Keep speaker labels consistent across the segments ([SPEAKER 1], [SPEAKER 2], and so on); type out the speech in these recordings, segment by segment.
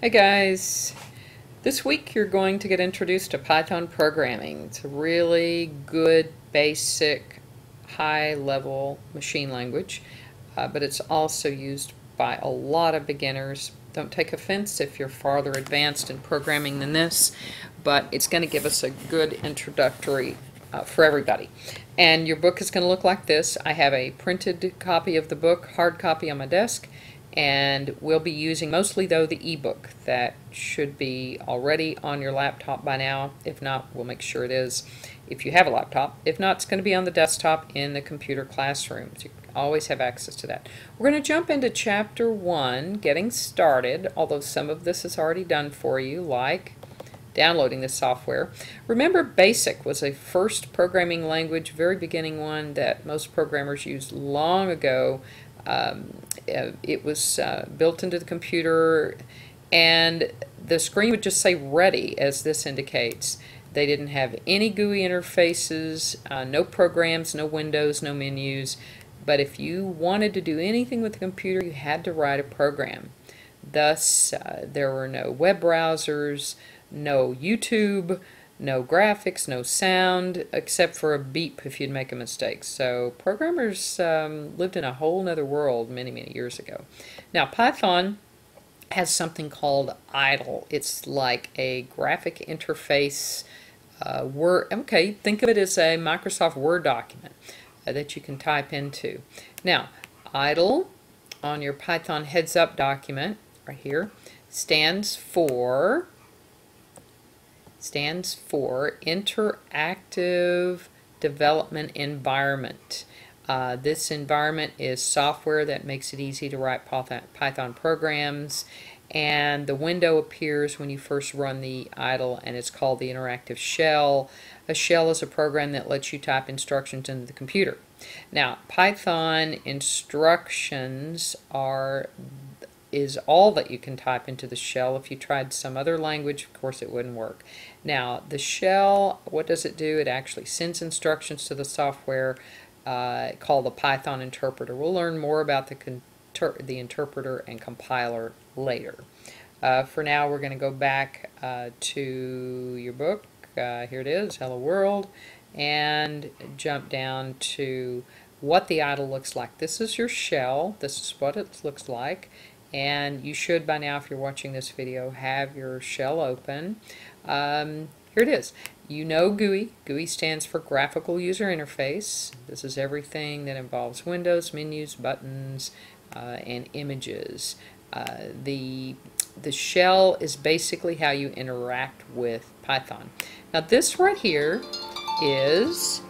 [SPEAKER 1] Hey guys, this week you're going to get introduced to Python programming. It's a really good, basic, high-level machine language, but it's also used by a lot of beginners. Don't take offense if you're farther advanced in programming than this, but it's going to give us a good introductory for everybody. And your book is going to look like this. I have a printed copy of the book, hard copy on my desk, and we'll be using mostly though the ebook that should be already on your laptop by now. If not, we'll make sure it is if you have a laptop. If not, it's going to be on the desktop in the computer classroom. So you always have access to that. We're going to jump into chapter 1, getting started, although some of this is already done for you, like downloading the software. Remember, BASIC was a first programming language, very beginning one that most programmers used long ago. It was built into the computer, and the screen would just say ready, as this indicates. They didn't have any GUI interfaces, no programs, no windows, no menus, but if you wanted to do anything with the computer, you had to write a program. Thus, there were no web browsers, no YouTube, no graphics, no sound, except for a beep if you'd make a mistake. So programmers lived in a whole nother world many, many years ago. Now Python has something called idle. It's like a graphic interface Word. Okay, think of it as a Microsoft Word document that you can type into. Now, idle on your Python heads up document right here stands for Interactive Development Environment. This environment is software that makes it easy to write Python programs, and the window appears when you first run the idle, and it's called the interactive shell. A shell is a program that lets you type instructions into the computer. Now, Python instructions is all that you can type into the shell. If you tried some other language, of course it wouldn't work. Now, the shell, what does it do? It actually sends instructions to the software called the Python interpreter. We'll learn more about the interpreter and compiler later. For now, we're going to go back to your book. Here it is, Hello World, and jump down to what the idle looks like. This is your shell. This is what it looks like. And you should by now, if you're watching this video, have your shell open. Here it is. You know GUI. GUI stands for Graphical User Interface. This is everything that involves windows, menus, buttons, and images. The shell is basically how you interact with Python. Now this right here is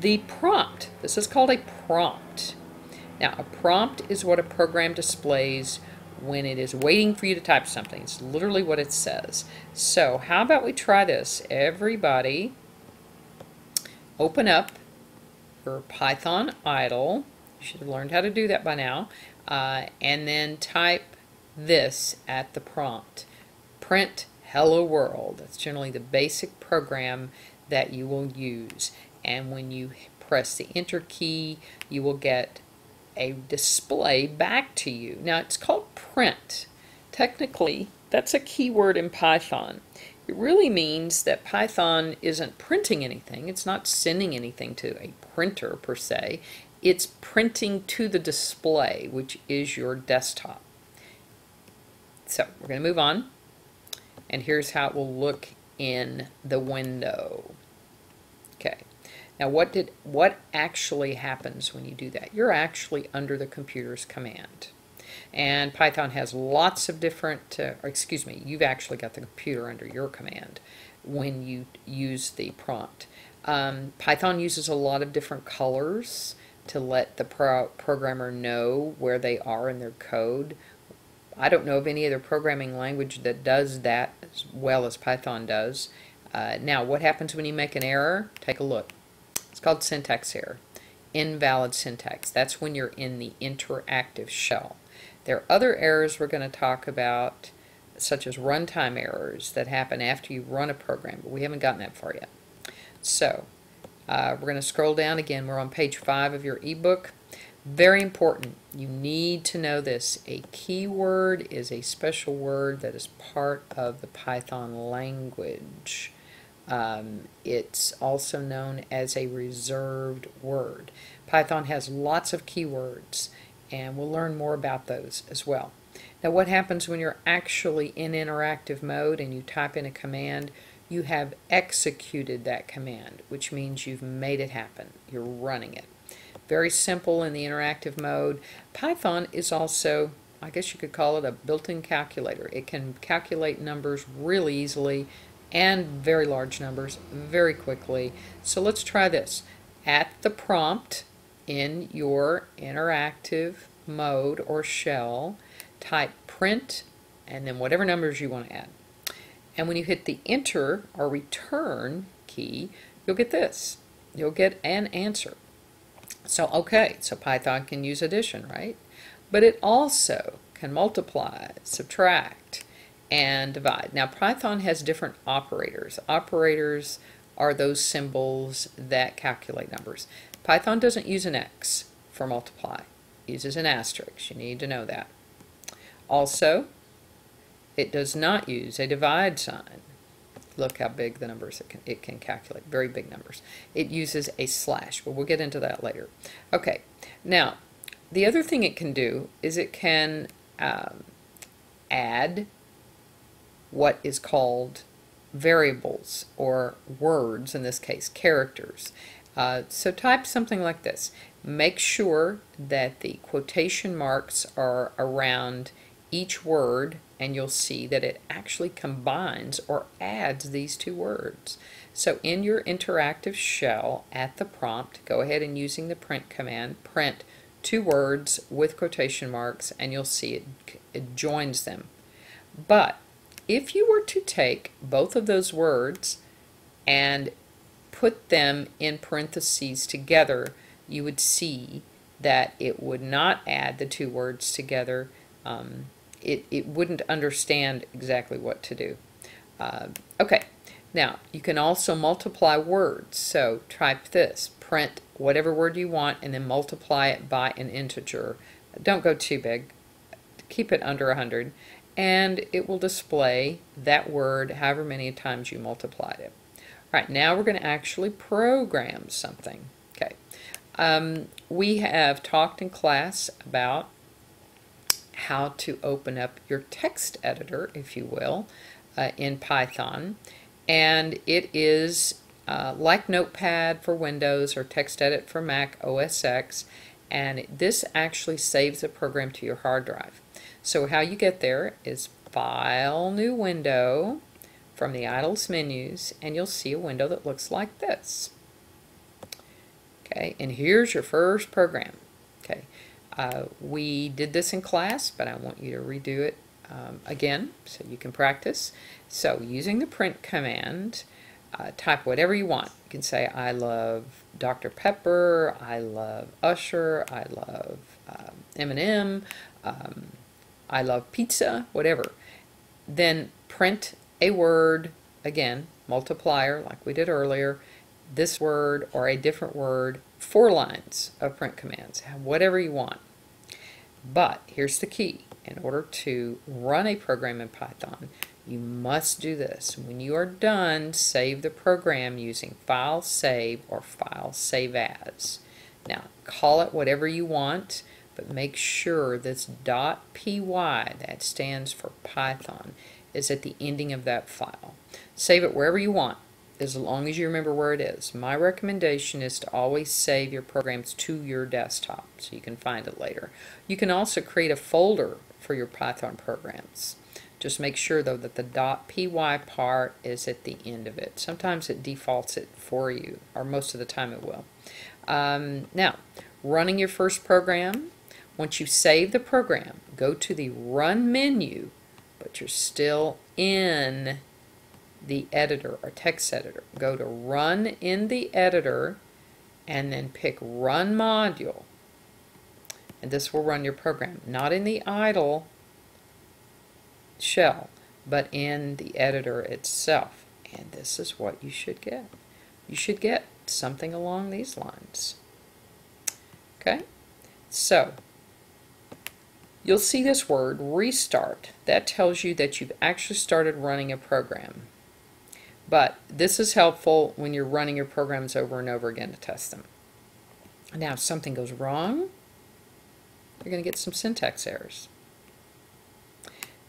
[SPEAKER 1] the prompt. This is called a prompt. Now, a prompt is what a program displays when it is waiting for you to type something. It's literally what it says. So, how about we try this? Everybody, open up your Python idle. You should have learned how to do that by now. And then type this at the prompt. Print Hello World. That's generally the basic program that you will use. And when you press the Enter key, you will get a display back to you. Now it's called print. Technically, that's a keyword in Python. It really means that Python isn't printing anything. It's not sending anything to a printer per se. It's printing to the display, which is your desktop. So we're going to move on, and here's how it will look in the window. Okay. Now what actually happens when you do that? You're actually under the computer's command. And Python has lots of different, you've actually got the computer under your command when you use the prompt. Python uses a lot of different colors to let the programmer know where they are in their code. I don't know of any other programming language that does that as well as Python does. Now, what happens when you make an error? Take a look. It's called syntax error. Invalid syntax. That's when you're in the interactive shell. There are other errors we're going to talk about, such as runtime errors that happen after you run a program, but we haven't gotten that far yet. So, we're going to scroll down again. We're on page 5 of your ebook. Very important. You need to know this. A keyword is a special word that is part of the Python language. It's also known as a reserved word. Python has lots of keywords, and we'll learn more about those as well. Now, what happens when you're actually in interactive mode and you type in a command? You have executed that command, which means you've made it happen. You're running it. Very simple in the interactive mode. Python is also, I guess you could call it a built-in calculator. It can calculate numbers really easily and very large numbers very quickly. So let's try this. At the prompt in your interactive mode or shell, type print and then whatever numbers you want to add. And when you hit the enter or return key, you'll get this. You'll get an answer. So, okay, so Python can use addition, right? But it also can multiply, subtract, and divide. Now, Python has different operators. Operators are those symbols that calculate numbers. Python doesn't use an X for multiply. It uses an asterisk. You need to know that. Also, it does not use a divide sign. Look how big the numbers it can calculate, very big numbers. It uses a slash, but we'll get into that later. Okay, now the other thing it can do is it can add what is called variables or words, in this case characters. So type something like this. Make sure that the quotation marks are around each word, and you'll see that it actually combines or adds these two words. So in your interactive shell at the prompt, go ahead and using the print command, print two words with quotation marks, and you'll see it joins them. But if you were to take both of those words and put them in parentheses together, you would see that it would not add the two words together. It wouldn't understand exactly what to do. Okay, now you can also multiply words. So type this, print whatever word you want and then multiply it by an integer. Don't go too big, keep it under 100, and it will display that word however many times you multiplied it. All right, now we're going to actually program something. Okay, we have talked in class about how to open up your text editor, if you will, in Python. And it is like Notepad for Windows or TextEdit for Mac OS X, and this actually saves the program to your hard drive. So how you get there is File, New Window from the Idles menus, and you'll see a window that looks like this. Okay, and here's your first program. Okay. We did this in class, but I want you to redo it again so you can practice. So using the print command, type whatever you want. You can say, I love Dr. Pepper, I love Usher, I love M&M, I love pizza, whatever. Then print a word, again, multiplier like we did earlier, this word or a different word, 4 lines of print commands, whatever you want. But here's the key. In order to run a program in Python, you must do this. When you are done, save the program using File Save or File Save As. Now, call it whatever you want, but make sure this .py, that stands for Python, is at the ending of that file. Save it wherever you want, as long as you remember where it is. My recommendation is to always save your programs to your desktop so you can find it later. You can also create a folder for your Python programs. Just make sure though that the .py part is at the end of it. Sometimes it defaults it for you, or most of the time it will. Now, running your first program, once you save the program, go to the Run menu, but you're still in the editor or text editor. Go to Run in the editor and then pick Run Module. And this will run your program, not in the idle shell, but in the editor itself. And this is what you should get. You should get something along these lines. Okay? So you'll see this word restart. That tells you that you've actually started running a program. But this is helpful when you're running your programs over and over again to test them. Now, if something goes wrong, you're going to get some syntax errors.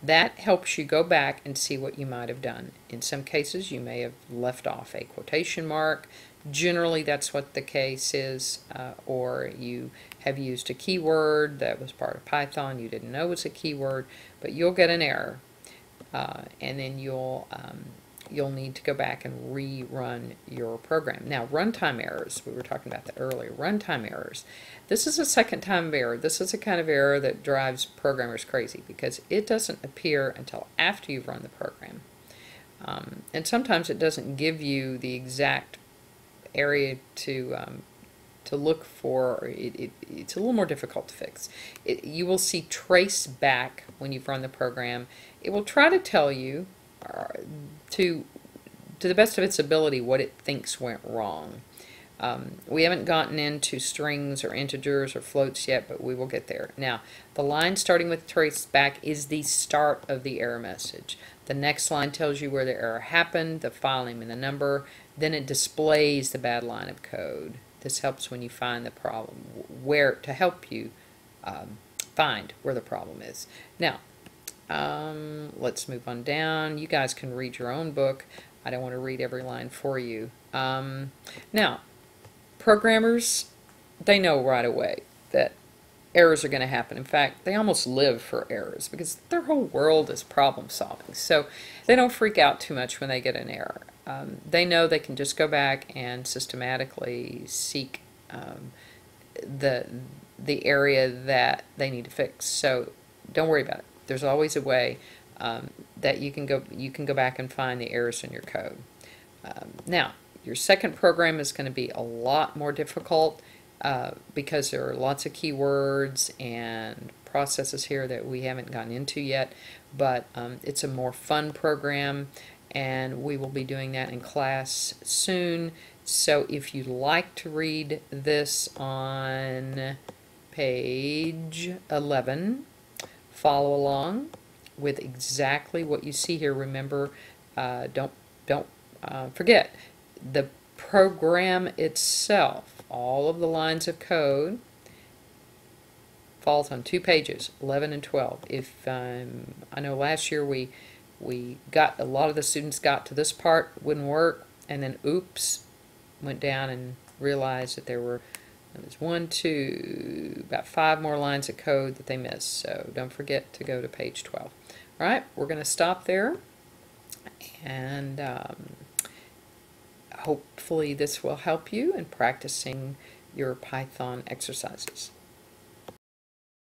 [SPEAKER 1] That helps you go back and see what you might have done. In some cases, you may have left off a quotation mark. Generally, that's what the case is, or you have used a keyword that was part of Python you didn't know was a keyword, but you'll get an error, and then you'll need to go back and rerun your program. Now, runtime errors, we were talking about that earlier. Runtime errors. This is a second time error. This is a kind of error that drives programmers crazy because it doesn't appear until after you've run the program. And sometimes it doesn't give you the exact area to look for. It's a little more difficult to fix. You will see trace back when you've run the program. It will try to tell you to the best of its ability what it thinks went wrong. We haven't gotten into strings or integers or floats yet, but we will get there. Now, the line starting with trace back is the start of the error message. The next line tells you where the error happened, the file name and the number. Then it displays the bad line of code. This helps when you find the problem, to help you find where the problem is. Now, let's move on down. You guys can read your own book. I don't want to read every line for you. Now, programmers, they know right away that errors are going to happen. In fact, they almost live for errors because their whole world is problem solving. So they don't freak out too much when they get an error. They know they can just go back and systematically seek the area that they need to fix. So don't worry about it. There's always a way that you can go back and find the errors in your code. Now, your second program is going to be a lot more difficult because there are lots of keywords and processes here that we haven't gotten into yet, but it's a more fun program, and we will be doing that in class soon. So if you'd like to read this on page 11, follow along with exactly what you see here. Remember, don't forget the program itself. All of the lines of code falls on 2 pages, 11 and 12. If I know last year we got a lot of the students got to this part, wouldn't work, and then oops, went down and realized that there was 1, 2, about 5 more lines of code that they missed. So don't forget to go to page 12. All right, we're going to stop there, and hopefully this will help you in practicing your Python exercises.